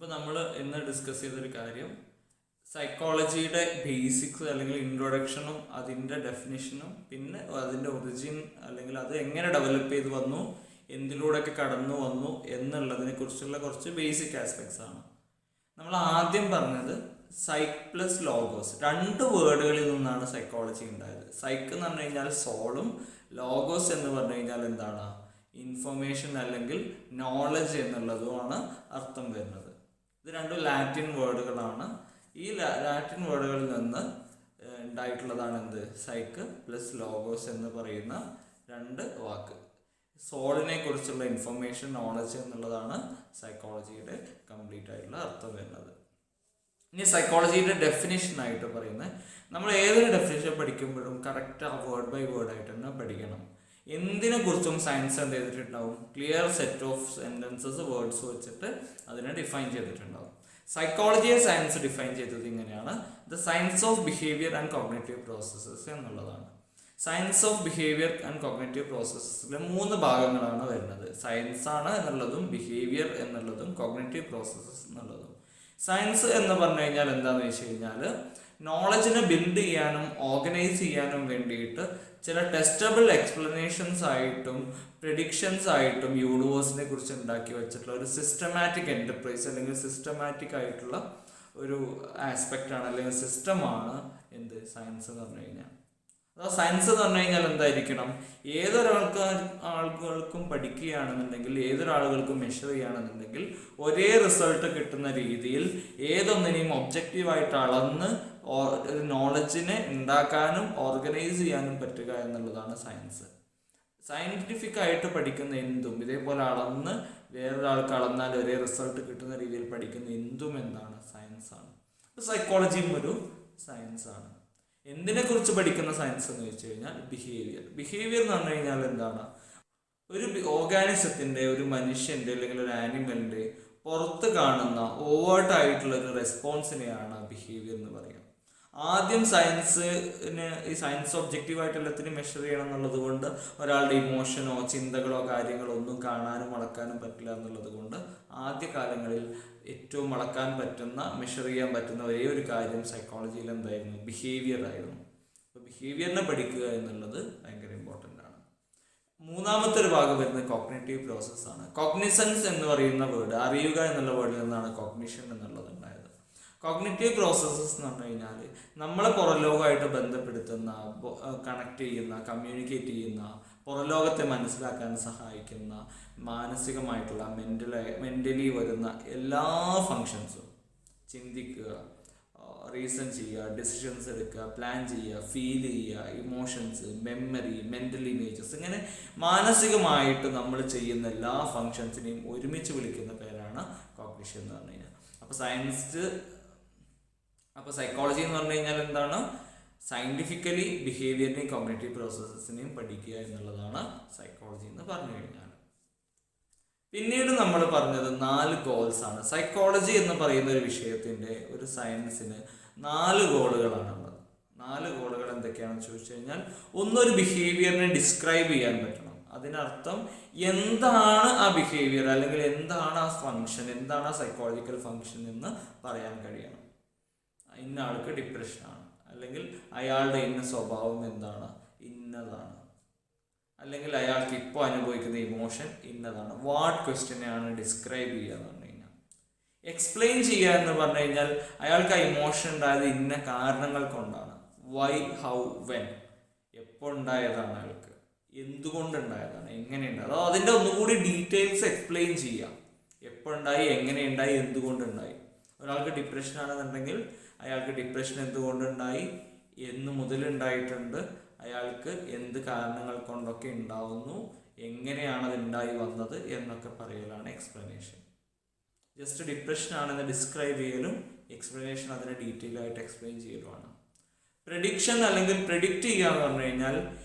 അപ്പോൾ നമ്മൾ ഇന്ന് ഡിസ്കസ് ചെയ്തൊരു കാര്യം സൈക്കോളജിയുടെ ബേസിക്സ് അല്ലെങ്കിൽ ഇൻട്രൊഡക്ഷനും അതിൻ്റെ ഡെഫിനിഷനും പിന്നെ അതിൻ്റെ ഒറിജിൻ അല്ലെങ്കിൽ അത് എങ്ങനെ ഡെവലപ്പ് ചെയ്ത് വന്നു, എന്തിലൂടെയൊക്കെ കടന്നു വന്നു എന്നുള്ളതിനെ കുറിച്ചുള്ള കുറച്ച് ബേസിക് ആസ്പെക്ട്സ് ആണ്. നമ്മൾ ആദ്യം പറഞ്ഞത് സൈക്ക് പ്ലസ് ലോഗോസ്, രണ്ട് വേർഡുകളിൽ നിന്നാണ് സൈക്കോളജി ഉണ്ടായത്. സൈക്ക് എന്ന് പറഞ്ഞു കഴിഞ്ഞാൽ സോളും, ലോഗോസ് എന്ന് പറഞ്ഞു കഴിഞ്ഞാൽ എന്താണ്, ഇൻഫർമേഷൻ അല്ലെങ്കിൽ നോളജ് എന്നുള്ളതുമാണ് അർത്ഥം വരുന്നത്. ഇത് രണ്ടും ലാറ്റിൻ വേർഡുകളാണ്. ഈ ലാറ്റിൻ വേർഡുകളിൽ നിന്ന് ഉണ്ടായിട്ടുള്ളതാണ് എന്ത്, സൈക്ക് പ്ലസ് ലോഗോസ് എന്ന് പറയുന്ന രണ്ട് വാക്ക്. സോളിനെ കുറിച്ചുള്ള ഇൻഫർമേഷൻ, നോളജ് എന്നുള്ളതാണ് സൈക്കോളജിയുടെ കംപ്ലീറ്റ് ആയിട്ടുള്ള അർത്ഥം വരുന്നത്. ഇനി സൈക്കോളജിയുടെ ഡെഫിനേഷൻ ആയിട്ട് പറയുന്നത്, നമ്മൾ ഏതൊരു ഡെഫിനേഷൻ പഠിക്കുമ്പോഴും കറക്റ്റ് ആ വേർഡ് ബൈ വേർഡ് ആയിട്ട് തന്നെ പഠിക്കണം. എന്തിനെ കുറിച്ചും സയൻസ് എന്ത് ചെയ്തിട്ടുണ്ടാവും, clear set of sentences, words വെച്ചിട്ട് അതിനെ ഡിഫൈൻ ചെയ്തിട്ടുണ്ടാവും. സൈക്കോളജിയെ സയൻസ് ഡിഫൈൻ ചെയ്തത് ഇങ്ങനെയാണ്: the science of behaviour and cognitive processes എന്നുള്ളതാണ്. Science of behaviour and cognitive പ്രോസസ്സസിലെ 3 ഭാഗങ്ങളാണ് വരുന്നത്. സയൻസ് ആണ് എന്നുള്ളതും, ബിഹേവിയർ എന്നുള്ളതും, കോഗ്നിറ്റീവ് പ്രോസസ്സസ് എന്നുള്ളതും. സയൻസ് എന്ന് പറഞ്ഞു കഴിഞ്ഞാൽ എന്താണെന്ന് വെച്ച് കഴിഞ്ഞാൽ, നോളജിനെ ബിൽഡ് ചെയ്യാനും ഓർഗനൈസ് ചെയ്യാനും വേണ്ടിയിട്ട് ചില ടെസ്റ്റബിൾ എക്സ്പ്ലനേഷൻസ് ആയിട്ടും പ്രെഡിക്ഷൻസ് ആയിട്ടും യൂണിവേഴ്സിനെ കുറിച്ച് ഉണ്ടാക്കി വെച്ചിട്ടുള്ള ഒരു സിസ്റ്റമാറ്റിക് എൻ്റർപ്രൈസ് അല്ലെങ്കിൽ സിസ്റ്റമാറ്റിക് ആയിട്ടുള്ള ഒരു ആസ്പെക്റ്റാണ് അല്ലെങ്കിൽ സിസ്റ്റമാണ് എന്ത്, സയൻസ് എന്ന് പറഞ്ഞു കഴിഞ്ഞാൽ. അതായത് സയൻസ് എന്ന് പറഞ്ഞു കഴിഞ്ഞാൽ എന്തായിരിക്കണം, ആളുകൾക്കും പഠിക്കുകയാണെന്നുണ്ടെങ്കിൽ, ഏതൊരാളുകൾക്കും മെഷർ ചെയ്യുകയാണെന്നുണ്ടെങ്കിൽ ഒരേ റിസൾട്ട് കിട്ടുന്ന രീതിയിൽ ഏതൊന്നിനെയും ഒബ്ജക്റ്റീവായിട്ട് അളന്ന് ഒരു നോളജിനെ ഉണ്ടാക്കാനും ഓർഗനൈസ് ചെയ്യാനും പറ്റുക എന്നുള്ളതാണ് സയൻസ്. സയൻറ്റിഫിക് ആയിട്ട് പഠിക്കുന്ന എന്തും, ഇതേപോലെ അളന്ന് വേറൊരാൾക്ക് അളന്നാൽ ഒരേ റിസൾട്ട് കിട്ടുന്ന രീതിയിൽ പഠിക്കുന്ന എന്തും എന്താണ്, സയൻസാണ്. അപ്പോൾ സൈക്കോളജിയും ഒരു സയൻസാണ്. എന്തിനെ കുറിച്ച് പഠിക്കുന്ന സയൻസ് എന്ന് വെച്ച് കഴിഞ്ഞാൽ ബിഹേവിയർ. ബിഹേവിയർ എന്ന് പറഞ്ഞു കഴിഞ്ഞാൽ എന്താണ്, ഒരു ഓർഗാനിസത്തിൻ്റെ, ഒരു മനുഷ്യൻ്റെ അല്ലെങ്കിൽ ഒരു ആനിമലിൻ്റെ പുറത്ത് കാണുന്ന ഓവേർട്ടായിട്ടുള്ള ഒരു റെസ്പോൺസിനെയാണ് ബിഹേവിയർ എന്ന് പറയുക. ആദ്യം ഈ സയൻസ് ഒബ്ജക്റ്റീവായിട്ട് എല്ലാത്തിനും മെഷർ ചെയ്യണം എന്നുള്ളത് കൊണ്ട് ഒരാളുടെ ഇമോഷനോ ചിന്തകളോ കാര്യങ്ങളോ ഒന്നും കാണാനും അളക്കാനും പറ്റില്ല എന്നുള്ളത് കൊണ്ട് ആദ്യകാലങ്ങളിൽ ഏറ്റവും അളക്കാൻ പറ്റുന്ന, മെഷർ ചെയ്യാൻ പറ്റുന്ന ഒരേ ഒരു കാര്യം സൈക്കോളജിയിൽ എന്തായിരുന്നു, ബിഹേവിയർ ആയിരുന്നു. അപ്പോൾ ബിഹേവിയറിനെ പഠിക്കുക എന്നുള്ളത് ഭയങ്കര ഇമ്പോർട്ടൻ്റ് ആണ്. മൂന്നാമത്തെ ഒരു ഭാഗം വരുന്നത് കോഗ്നിറ്റീവ് പ്രോസസ്സാണ്. കോഗ്നിസൻസ് എന്ന് പറയുന്ന വേർഡ്, അറിയുക എന്നുള്ള വേർഡിൽ നിന്നാണ് കോഗ്നിഷൻ എന്നുള്ളത് ഉണ്ടായത്. കോഗ്നിറ്റീവ് പ്രോസസ്സസ് എന്ന് പറഞ്ഞു കഴിഞ്ഞാൽ നമ്മളെ പുറംലോകമായിട്ട് ബന്ധപ്പെടുത്തുന്ന, കണക്ട് ചെയ്യുന്ന, കമ്മ്യൂണിക്കേറ്റ് ചെയ്യുന്ന, പുറംലോകത്തെ മനസ്സിലാക്കാൻ സഹായിക്കുന്ന, മാനസികമായിട്ടുള്ള മെൻ്റലി വരുന്ന എല്ലാ ഫങ്ഷൻസും, ചിന്തിക്കുക, റീസൺ ചെയ്യുക, ഡിസിഷൻസ് എടുക്കുക, പ്ലാൻ ചെയ്യുക, ഫീൽ ചെയ്യുക, ഇമോഷൻസ്, മെമ്മറി, മെൻ്റൽ ഇമേജസ്, ഇങ്ങനെ മാനസികമായിട്ട് നമ്മൾ ചെയ്യുന്ന എല്ലാ ഫങ്ഷൻസിനെയും ഒരുമിച്ച് വിളിക്കുന്ന പേരാണ് കോഗ്നിഷൻ എന്ന് പറഞ്ഞു കഴിഞ്ഞാൽ. അപ്പോൾ സൈക്കോളജി എന്ന് പറഞ്ഞു കഴിഞ്ഞാൽ എന്താണ്, സയൻറ്റിഫിക്കലി ബിഹേവിയറിനെയും കോഗ്നിറ്റീവ് പ്രോസസ്സസിനെയും പഠിക്കുക എന്നുള്ളതാണ് സൈക്കോളജി എന്ന് പറഞ്ഞു കഴിഞ്ഞാൽ. പിന്നീട് നമ്മൾ പറഞ്ഞത് 4 ഗോൾസ് ആണ്. സൈക്കോളജി എന്ന് പറയുന്ന ഒരു വിഷയത്തിൻ്റെ, ഒരു സയൻസിന് 4 ഗോളുകളാണുള്ളത്. 4 ഗോളുകൾ എന്തൊക്കെയാണെന്ന് ചോദിച്ചു കഴിഞ്ഞാൽ, ഒന്നൊരു ബിഹേവിയറിനെ ഡിസ്ക്രൈബ് ചെയ്യാൻ പറ്റണം. അതിനർത്ഥം എന്താണ് ആ ബിഹേവിയർ അല്ലെങ്കിൽ എന്താണ് ആ ഫങ്ഷൻ, എന്താണ് ആ സൈക്കോളജിക്കൽ ഫങ്ഷൻ എന്ന് പറയാൻ കഴിയണം. ഇന്ന ആൾക്ക് ഡിപ്രഷനാണ്, അല്ലെങ്കിൽ അയാളുടെ ഇന്ന സ്വഭാവം എന്താണ്, ഇന്നതാണ്, അല്ലെങ്കിൽ അയാൾക്ക് ഇപ്പോൾ അനുഭവിക്കുന്ന ഇമോഷൻ ഇന്നതാണ്. വാട്ട് ക്വസ്റ്റ്യനെയാണ് ഡിസ്ക്രൈബ് ചെയ്യുക എന്ന് പറഞ്ഞു കഴിഞ്ഞാൽ. എക്സ്പ്ലെയിൻ ചെയ്യുക എന്ന് പറഞ്ഞു കഴിഞ്ഞാൽ അയാൾക്ക് ആ ഇമോഷൻ ഉണ്ടായത് ഇന്ന കാരണങ്ങൾ കൊണ്ടാണ്. വൈ, ഹൗ, വെൻ, എപ്പോൾ ഉണ്ടായതാണ്, അയാൾക്ക് എന്തുകൊണ്ടുണ്ടായതാണ്, എങ്ങനെയുണ്ടായത്, അതോ അതിൻ്റെ ഒന്നുകൂടി ഡീറ്റെയിൽസ് എക്സ്പ്ലെയിൻ ചെയ്യുക. എപ്പോഴുണ്ടായി, എങ്ങനെയുണ്ടായി, എന്തുകൊണ്ടുണ്ടായി. ഒരാൾക്ക് ഡിപ്രഷൻ ആണെന്നുണ്ടെങ്കിൽ അയാൾക്ക് ഡിപ്രഷൻ എന്തുകൊണ്ടുണ്ടായി, എന്ന് മുതലുണ്ടായിട്ടുണ്ട്, അയാൾക്ക് എന്ത് കാരണങ്ങൾ കൊണ്ടൊക്കെ ഉണ്ടാവുന്നു, എങ്ങനെയാണ് അത് ഉണ്ടായി വന്നത് എന്നൊക്കെ പറയലാണ് എക്സ്പ്ലനേഷൻ. ജസ്റ്റ് ഡിപ്രഷൻ ആണെന്ന് ഡിസ്ക്രൈബ് ചെയ്യലും എക്സ്പ്ലനേഷൻ അതിനെ ഡീറ്റെയിൽ ആയിട്ട് എക്സ്പ്ലെയിൻ ചെയ്യലുമാണ്. പ്രെഡിക്ഷൻ അല്ലെങ്കിൽ പ്രെഡിക്റ്റ് ചെയ്യുക എന്ന് പറഞ്ഞു കഴിഞ്ഞാൽ,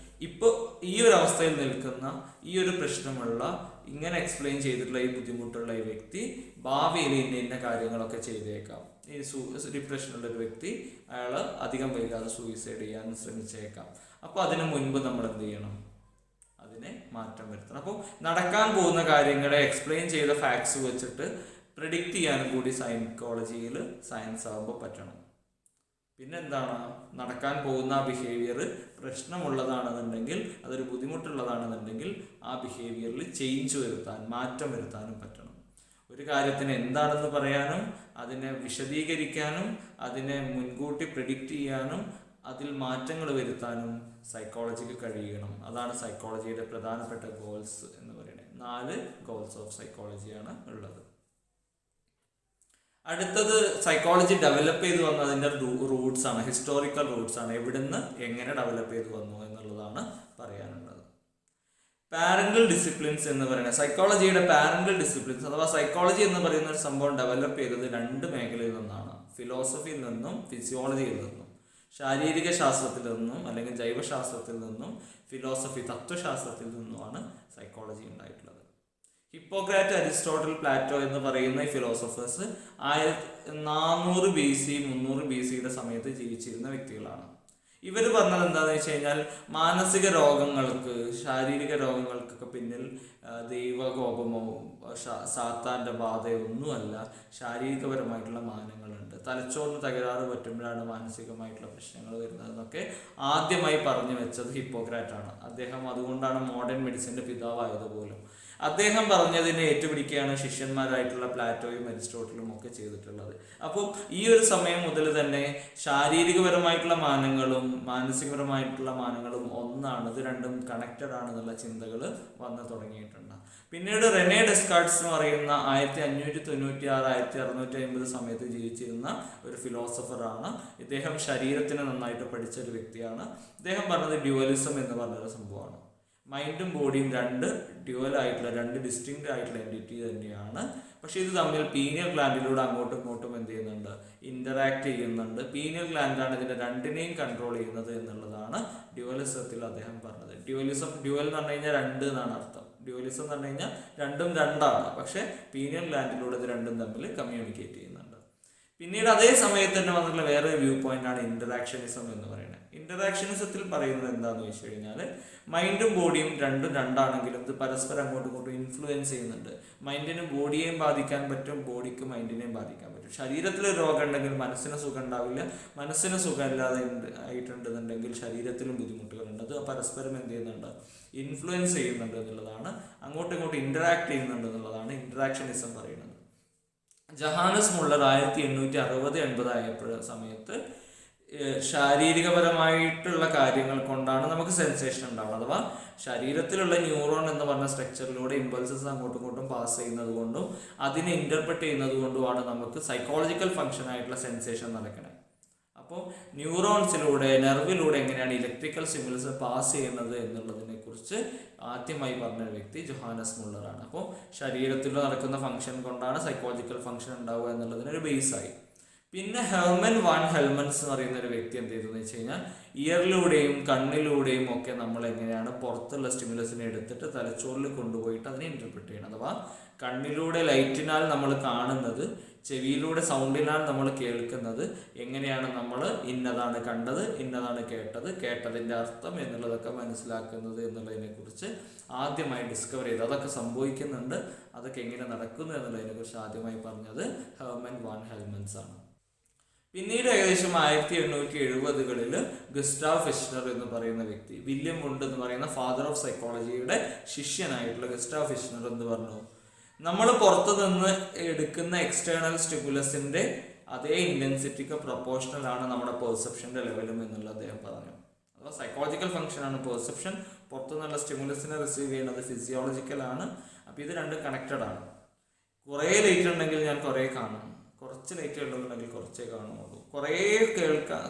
ഇപ്പോൾ ഈ ഒരു അവസ്ഥയിൽ നിൽക്കുന്ന, ഈ ഒരു പ്രശ്നമുള്ള, ഇങ്ങനെ എക്സ്പ്ലെയിൻ ചെയ്തിട്ടുള്ള ഈ ബുദ്ധിമുട്ടുള്ള ഈ വ്യക്തി ഭാവിയിൽ ഇന്ന കാര്യങ്ങളൊക്കെ ചെയ്തേക്കാം. ഈ ഡിപ്രഷനുള്ള ഒരു വ്യക്തി അയാൾ അധികം വൈകാതെ സൂയിസൈഡ് ചെയ്യാൻ ശ്രമിച്ചേക്കാം. അപ്പോൾ അതിനു മുൻപ് നമ്മൾ എന്ത് ചെയ്യണം, അതിനെ മാറ്റം വരുത്തണം. അപ്പോൾ നടക്കാൻ പോകുന്ന കാര്യങ്ങളെ എക്സ്പ്ലെയിൻ ചെയ്ത ഫാക്ട്സ് വെച്ചിട്ട് പ്രെഡിക്റ്റ് ചെയ്യാനും കൂടി സൈക്കോളജിയിൽ സയൻസ് ആകുമ്പോൾ പറ്റണം. പിന്നെന്താണ്, നടക്കാൻ പോകുന്ന ആ ബിഹേവിയർ പ്രശ്നമുള്ളതാണെന്നുണ്ടെങ്കിൽ, അതൊരു ബുദ്ധിമുട്ടുള്ളതാണെന്നുണ്ടെങ്കിൽ ആ ബിഹേവിയറിൽ ചേഞ്ച് വരുത്താൻ, മാറ്റം വരുത്താനും പറ്റണം. ഒരു കാര്യത്തിന് എന്താണെന്ന് പറയാനും, അതിനെ വിശദീകരിക്കാനും, അതിനെ മുൻകൂട്ടി പ്രെഡിക്റ്റ് ചെയ്യാനും, അതിൽ മാറ്റങ്ങൾ വരുത്താനും സൈക്കോളജിക്ക് കഴിയണം. അതാണ് സൈക്കോളജിയുടെ പ്രധാനപ്പെട്ട ഗോൾസ് എന്ന് പറയുന്നത്. 4 ഗോൾസ് ഓഫ് സൈക്കോളജിയാണ് ഉള്ളത്. അടുത്തത് സൈക്കോളജി ഡെവലപ്പ് ചെയ്ത് വന്നതിൻ്റെ റൂട്ട്സ് ആണ്, ഹിസ്റ്റോറിക്കൽ റൂട്ട്സ് ആണ്. എവിടുന്ന് എങ്ങനെ ഡെവലപ്പ് ചെയ്ത് വന്നു എന്നുള്ളതാണ് പറയാനുള്ളത്. പാരന്റൽ ഡിസിപ്ലിൻസ് എന്ന് പറയുന്നത് സൈക്കോളജിയുടെ പാരന്റൽ ഡിസിപ്ലിൻസ് അഥവാ സൈക്കോളജി എന്ന് പറയുന്ന ഒരു സംഭവം ഡെവലപ്പ് ചെയ്തത് 2 മേഖലയിൽ നിന്നാണ്. ഫിലോസഫിയിൽ നിന്നും ഫിസിയോളജിയിൽ നിന്നും. ശാരീരിക ശാസ്ത്രത്തിൽ നിന്നും അല്ലെങ്കിൽ ജൈവശാസ്ത്രത്തിൽ നിന്നും ഫിലോസഫി തത്വശാസ്ത്രത്തിൽ നിന്നുമാണ് സൈക്കോളജി ഉണ്ടായിട്ടുള്ളത്. ഹിപ്പോക്രാറ്റ്, അരിസ്റ്റോട്ടിൽ, പ്ലാറ്റോ എന്ന് പറയുന്ന ഈ ഫിലോസഫേഴ്സ് 1400 BC 300 BCയുടെ സമയത്ത് ജീവിച്ചിരുന്ന വ്യക്തികളാണ്. ഇവർ പറഞ്ഞത് എന്താണെന്ന് വെച്ച് കഴിഞ്ഞാൽ, മാനസിക രോഗങ്ങൾക്ക്, ശാരീരിക രോഗങ്ങൾക്കൊക്കെ പിന്നിൽ ദൈവകോപമോ സാത്താൻ്റെ ബാധയോ ഒന്നുമല്ല, ശാരീരികപരമായിട്ടുള്ള മാനങ്ങളുണ്ട്. തലച്ചോറിന് തകരാറ് പറ്റുമ്പോഴാണ് മാനസികമായിട്ടുള്ള പ്രശ്നങ്ങൾ വരുന്നതെന്നൊക്കെ ആദ്യമായി പറഞ്ഞു വെച്ചത് ഹിപ്പോക്രാറ്റാണ്. അദ്ദേഹം അതുകൊണ്ടാണ് മോഡേൺ മെഡിസിൻ്റെ പിതാവായത് പോലും. അദ്ദേഹം പറഞ്ഞതിനെ ഏറ്റുപിടിക്കുകയാണ് ശിഷ്യന്മാരായിട്ടുള്ള പ്ലാറ്റോയും അരിസ്റ്റോട്ടിലും ഒക്കെ ചെയ്തിട്ടുള്ളത്. അപ്പോൾ ഈ ഒരു സമയം മുതൽ തന്നെ ശാരീരികപരമായിട്ടുള്ള മാനങ്ങളും മാനസികപരമായിട്ടുള്ള മാനങ്ങളും ഒന്നാണ്, ഇത് രണ്ടും കണക്റ്റഡ് ആണെന്നുള്ള ചിന്തകൾ വന്നു തുടങ്ങിയിട്ടുണ്ട്. പിന്നീട് റെനെ ഡെസ്കാർട്ട്സ് എന്ന് പറയുന്ന 1596 1650 സമയത്ത് ജീവിച്ചിരുന്ന ഒരു ഫിലോസഫറാണ്. ഇദ്ദേഹം ശരീരത്തിനെ നന്നായിട്ട് പഠിച്ച ഒരു വ്യക്തിയാണ്. ഇദ്ദേഹം പറഞ്ഞത് ഡ്യുവലിസം എന്ന് പറഞ്ഞൊരു സംഭവമാണ്. മൈൻഡും ബോഡിയും 2 ഡ്യുവൽ ആയിട്ടുള്ള 2 ഡിസ്റ്റിങ്ക്റ്റ് ആയിട്ടുള്ള എൻറ്റിറ്റി തന്നെയാണ്. പക്ഷെ ഇത് തമ്മിൽ പീനിയൽ ഗ്ലാൻഡിലൂടെ അങ്ങോട്ടും ഇങ്ങോട്ടും എന്ത് ചെയ്യുന്നുണ്ട്, ഇന്ററാക്ട് ചെയ്യുന്നുണ്ട്. പീനിയൽ ഗ്ലാൻഡാണ് ഇതിനെ 2നെയും കൺട്രോൾ ചെയ്യുന്നത് എന്നുള്ളതാണ് ഡ്യുവലിസത്തിൽ അദ്ദേഹം പറഞ്ഞത്. ഡ്യുവൽ എന്ന് പറഞ്ഞു കഴിഞ്ഞാൽ 2 എന്നാണ് അർത്ഥം. ഡ്യുവലിസം എന്ന് പറഞ്ഞു കഴിഞ്ഞാൽ 2ഉം 2ആണ്. പക്ഷെ പീനിയൽ ഗ്ലാൻഡിലൂടെ ഇത് 2ഉം തമ്മിൽ കമ്മ്യൂണിക്കേറ്റ് ചെയ്യുന്നുണ്ട്. പിന്നീട് അതേ സമയത്ത് തന്നെ വന്നിട്ടുള്ള വേറൊരു വ്യൂ പോയിന്റാണ് ഇന്ററാക്ഷനിസം എന്ന് പറയുന്നത്. ഇന്ററാക്ഷനിസത്തിൽ പറയുന്നത് എന്താണെന്ന് വെച്ച് കഴിഞ്ഞാൽ, മൈൻഡും ബോഡിയും 2ഉം 2ആണെങ്കിലും ഇത് പരസ്പരം അങ്ങോട്ടും ഇങ്ങോട്ടും ഇൻഫ്ലുവൻസ് ചെയ്യുന്നുണ്ട്. മൈൻഡിന് ബോഡിയെയും ബാധിക്കാൻ പറ്റും, ബോഡിക്ക് മൈൻഡിനെയും ബാധിക്കാൻ പറ്റും. ശരീരത്തിൽ രോഗം ഉണ്ടെങ്കിൽ മനസ്സിന് സുഖം ഉണ്ടാവില്ല, മനസ്സിന് സുഖമില്ലാതെ ആയിട്ടുണ്ടെന്നുണ്ടെങ്കിൽ ശരീരത്തിലും ബുദ്ധിമുട്ടുകളുണ്ട്. അത് പരസ്പരം എന്ത് ചെയ്യുന്നുണ്ട്, ഇൻഫ്ലുവൻസ് ചെയ്യുന്നുണ്ട് എന്നുള്ളതാണ്, അങ്ങോട്ടും ഇങ്ങോട്ടും ഇന്ററാക്ട് ചെയ്യുന്നുണ്ട് എന്നുള്ളതാണ് ഇന്ററാക്ഷനിസം പറയുന്നത്. ജഹാനസ് മുള്ളർ 1860-80 ആയപ്പോഴ സമയത്ത് ശാരീരികപരമായിട്ടുള്ള കാര്യങ്ങൾ കൊണ്ടാണ് നമുക്ക് സെൻസേഷൻ ഉണ്ടാവുന്നത്. അഥവാ ശരീരത്തിലുള്ള ന്യൂറോൺ എന്ന് പറഞ്ഞ സ്ട്രക്ചറിലൂടെ ഇമ്പൾസസ് അങ്ങോട്ടും ഇങ്ങോട്ടും പാസ് ചെയ്യുന്നത് കൊണ്ടും അതിനെ ഇന്റർപ്രറ്റ് ചെയ്യുന്നത് കൊണ്ടുമാണ് നമുക്ക് സൈക്കോളജിക്കൽ ഫംഗ്ഷൻ ആയിട്ടുള്ള സെൻസേഷൻ നടക്കുന്നത്. അപ്പോൾ ന്യൂറോൺസിലൂടെ, നെർവിലൂടെ എങ്ങനെയാണ് ഇലക്ട്രിക്കൽ സ്റ്റിമുലസ് പാസ് ചെയ്യുന്നത് എന്നുള്ളതിനെ കുറിച്ച് ആദ്യമായി പറഞ്ഞ വ്യക്തി ജോഹാനസ് മുള്ളറാണ്. അപ്പോൾ ശരീരത്തിൽ നടക്കുന്ന ഫംഗ്ഷൻ കൊണ്ടാണ് സൈക്കോളജിക്കൽ ഫംഗ്ഷൻ ഉണ്ടാവുക എന്നുള്ളതിനൊരു ബേസായി. പിന്നെ ഹെർമൻ വാൻ ഹെൽമൻസ് എന്ന് പറയുന്ന ഒരു വ്യക്തി എന്ത് ചെയ്തെന്ന് വെച്ച് കഴിഞ്ഞാൽ, ഇയറിലൂടെയും കണ്ണിലൂടെയും ഒക്കെ നമ്മൾ എങ്ങനെയാണ് പുറത്തുള്ള സ്റ്റിമുലസിനെ എടുത്തിട്ട് തലച്ചോറിൽ കൊണ്ടുപോയിട്ട് അതിനെ ഇന്റർപ്രറ്റ് ചെയ്യണം. അഥവാ കണ്ണിലൂടെ ലൈറ്റിനാൽ നമ്മൾ കാണുന്നത്, ചെവിയിലൂടെ സൗണ്ടിനാൽ നമ്മൾ കേൾക്കുന്നത്, എങ്ങനെയാണ് നമ്മൾ ഇന്നതാണ് കണ്ടത്, ഇന്നതാണ് കേട്ടത്, കേട്ടതിൻ്റെ അർത്ഥം എന്നുള്ളതൊക്കെ മനസ്സിലാക്കുന്നത് എന്നുള്ളതിനെ കുറിച്ച് ആദ്യമായി ഡിസ്കവർ ചെയ്ത്, അതൊക്കെ സംഭവിക്കുന്നുണ്ട്, അതൊക്കെ എങ്ങനെ നടക്കുന്നു എന്നുള്ളതിനെ കുറിച്ച് ആദ്യമായി പറഞ്ഞത് ഹെർമൻ വാൻ ഹെൽമൻസ് ആണ്. പിന്നീട് ഏകദേശം 1870-കളിൽ ഗസ്റ്റാവ് ഫിഷ്നർ എന്ന് പറയുന്ന വ്യക്തി, വില്യം വുണ്ട് എന്ന് പറയുന്ന ഫാദർ ഓഫ് സൈക്കോളജിയുടെ ശിഷ്യനായിട്ടുള്ള ഗസ്റ്റാവ് ഫിഷ്നർ എന്ന് പറഞ്ഞു, നമ്മൾ പുറത്തു നിന്ന് എടുക്കുന്ന എക്സ്റ്റേണൽ സ്റ്റിമുലസിന്റെ അതേ ഇന്റൻസിറ്റിക്ക് പ്രൊപ്പോർഷണൽ ആണ് നമ്മുടെ പെർസെപ്ഷന്റെ ലെവലും എന്നുള്ള അദ്ദേഹം പറഞ്ഞു. അഥവാ സൈക്കോളജിക്കൽ ഫംഗ്ഷൻ ആണ് പെർസെപ്ഷൻ, പുറത്തുനിന്നുള്ള സ്റ്റിമുലസിനെ റിസീവ് ചെയ്യുന്നത് ഫിസിയോളജിക്കൽ ആണ്. അപ്പോൾ ഇത് രണ്ടും കണക്റ്റഡ് ആണ്. കുറേ ലൈറ്റ് ഉണ്ടെങ്കിൽ ഞാൻ കുറേ കാണും, കുറച്ച് ലൈറ്റ് ഉണ്ടെന്നുണ്ടെങ്കിൽ കുറച്ചേ കാണുള്ളൂ.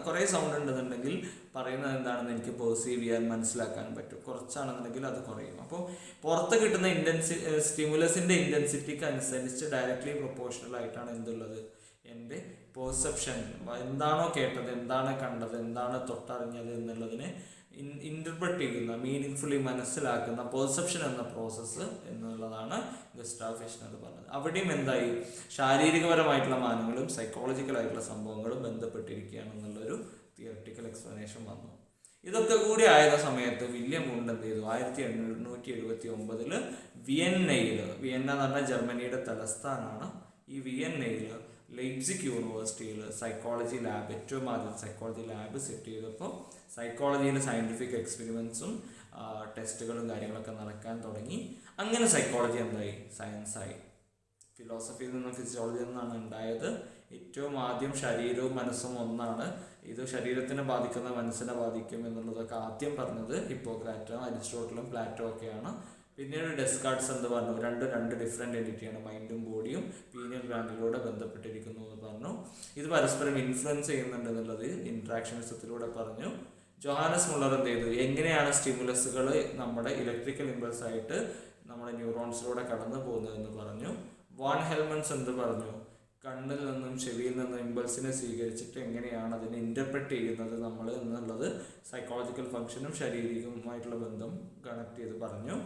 കുറേ സൗണ്ട് ഉണ്ടെന്നുണ്ടെങ്കിൽ പറയുന്നത് എന്താണെന്ന് എനിക്ക് പെർസീവ് ചെയ്യാൻ, മനസ്സിലാക്കാൻ പറ്റും. കുറച്ചാണെന്നുണ്ടെങ്കിൽ അത് കുറയും. അപ്പോൾ പുറത്ത് കിട്ടുന്ന സ്റ്റിമുലസിന്റെ ഇന്റൻസിറ്റിക്ക് അനുസരിച്ച് ഡയറക്ട്ലി പ്രൊപ്പോർഷണൽ ആയിട്ടാണ് എന്തുള്ളത്, എൻ്റെ പെർസെപ്ഷൻ, എന്താണോ കേട്ടത്, എന്താണ് കണ്ടത്, എന്താണ് തൊട്ടറിഞ്ഞത് എന്നുള്ളതിനെ ഇന്റർപ്രറ്റ് ചെയ്യുന്ന, മീനിങ് മനസ്സിലാക്കുന്ന പെർസെപ്ഷൻ എന്ന പ്രോസസ്സ് എന്നുള്ളതാണ് ഗസ്റ്റാവ് ഫിഷ്നർ പറഞ്ഞത്. അവിടെയും എന്തായി, ശാരീരികപരമായിട്ടുള്ള മാനങ്ങളും സൈക്കോളജിക്കലായിട്ടുള്ള സംഭവങ്ങളും ബന്ധപ്പെട്ടിരിക്കുകയാണെന്നുള്ളൊരു തിയററ്റിക്കൽ എക്സ്പ്ലനേഷൻ വന്നു. ഇതൊക്കെ കൂടി ആയ സമയത്ത് വില്യം വുണ്ട് എന്ത് ചെയ്തു, 1879 വിയന്ന എന്ന് പറഞ്ഞാൽ ജർമ്മനിയുടെ തലസ്ഥാനാണ്, ഈ വിയന്നയിൽ ലൈപ്സിക് യൂണിവേഴ്സിറ്റിയിൽ സൈക്കോളജി ലാബ്, ഏറ്റവും ആദ്യം സൈക്കോളജി ലാബ് സെറ്റ് ചെയ്തപ്പോൾ സൈക്കോളജിയിൽ സയൻറ്റിഫിക് എക്സ്പെരിമെൻസും ടെസ്റ്റുകളും കാര്യങ്ങളൊക്കെ നടക്കാൻ തുടങ്ങി. അങ്ങനെ സൈക്കോളജി എന്തായി? സയൻസായി. ഫിലോസഫിയിൽ നിന്നും ഫിസിയോളജിയിൽ നിന്നാണ് ഉണ്ടായത്. ഏറ്റവും ആദ്യം ശരീരവും മനസ്സും ഒന്നാണ്, ഇത് ശരീരത്തിനെ ബാധിക്കുന്ന മനസ്സിനെ ബാധിക്കും എന്നുള്ളതൊക്കെ ആദ്യം പറഞ്ഞത് ഹിപ്പോക്രാറ്റും അരിസ്റ്റോട്ടലും പ്ലാറ്റോ ഒക്കെയാണ്. പിന്നീട് ഡെസ്കാർട്ട്സ് എന്ത് പറഞ്ഞു? രണ്ട് ഡിഫറെൻ്റ് എൻറ്റിറ്റിയാണ്, മൈൻഡും ബോഡിയും പീനിയൽ ഗ്ലാൻഡിലൂടെ ബന്ധപ്പെട്ടിരിക്കുന്നു എന്ന് പറഞ്ഞു. ഇത് പരസ്പരം ഇൻഫ്ലുവൻസ് ചെയ്യുന്നുണ്ട് എന്നുള്ളത് ഇൻട്രാക്ഷനിസത്തിലൂടെ പറഞ്ഞു. ജോഹാനസ് മുള്ളർ എന്ത് ചെയ്തു? എങ്ങനെയാണ് സ്റ്റിമുലസുകൾ നമ്മുടെ ഇലക്ട്രിക്കൽ ഇമ്പൾസ് ആയിട്ട് നമ്മുടെ ന്യൂറോൺസിലൂടെ കടന്നു പോകുന്നതെന്ന് പറഞ്ഞു. വാൻ ഹെൽമൻസ് എന്ത് പറഞ്ഞു? കണ്ണിൽ നിന്നും ചെവിയിൽ നിന്നും ഇമ്പൾസിനെ സ്വീകരിച്ചിട്ട് എങ്ങനെയാണ് അതിനെ ഇൻ്റർപ്രറ്റ് ചെയ്യുന്നത് നമ്മൾ എന്നുള്ളത് സൈക്കോളജിക്കൽ ഫംഗ്ഷനും ശാരീരികവുമായിട്ടുള്ള ബന്ധം കണക്ട് ചെയ്ത് പറഞ്ഞു.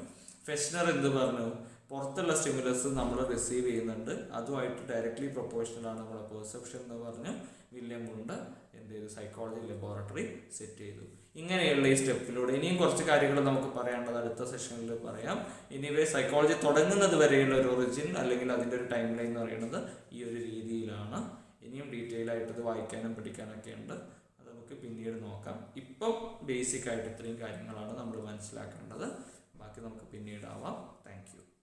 ഫെഷ്നർ എന്ത് പറഞ്ഞു? പുറത്തുള്ള സ്റ്റിമുലസ് നമ്മൾ റിസീവ് ചെയ്യുന്നുണ്ട്, അതുമായിട്ട് ഡയറക്ട്ലി പ്രൊപ്പോർഷണൽ ആണ് നമ്മുടെ പെർസെപ്ഷൻ എന്ന് പറഞ്ഞു. വില്യം വുണ്ട് എന്ത് ചെയ്തു? സൈക്കോളജി ലബോറട്ടറി സെറ്റ് ചെയ്തു. ഇങ്ങനെയുള്ള ഈ സ്റ്റെപ്പിലൂടെ ഇനിയും കുറച്ച് കാര്യങ്ങൾ നമുക്ക് പറയാനുള്ളത് അടുത്ത സെഷനിൽ പറയാം. എനിവേ സൈക്കോളജി തുടങ്ങുന്നത് വരെയുള്ള ഒരു ഒറിജിൻ അല്ലെങ്കിൽ അതിൻ്റെ ഒരു ടൈം ലൈൻ എന്ന് പറയുന്നത് ഈ ഒരു രീതിയിലാണ്. ഇനിയും ഡീറ്റെയിൽ ആയിട്ട് ഇത് വായിക്കാനും പഠിക്കാനൊക്കെ ഉണ്ട്, അത് നമുക്ക് പിന്നീട് നോക്കാം. ഇപ്പം ബേസിക് ആയിട്ട് ഇത്രയും കാര്യങ്ങളാണ് നമ്മൾ മനസ്സിലാക്കേണ്ടത്. ബാക്കി നമുക്ക് പിന്നീടാവാം. Thank you.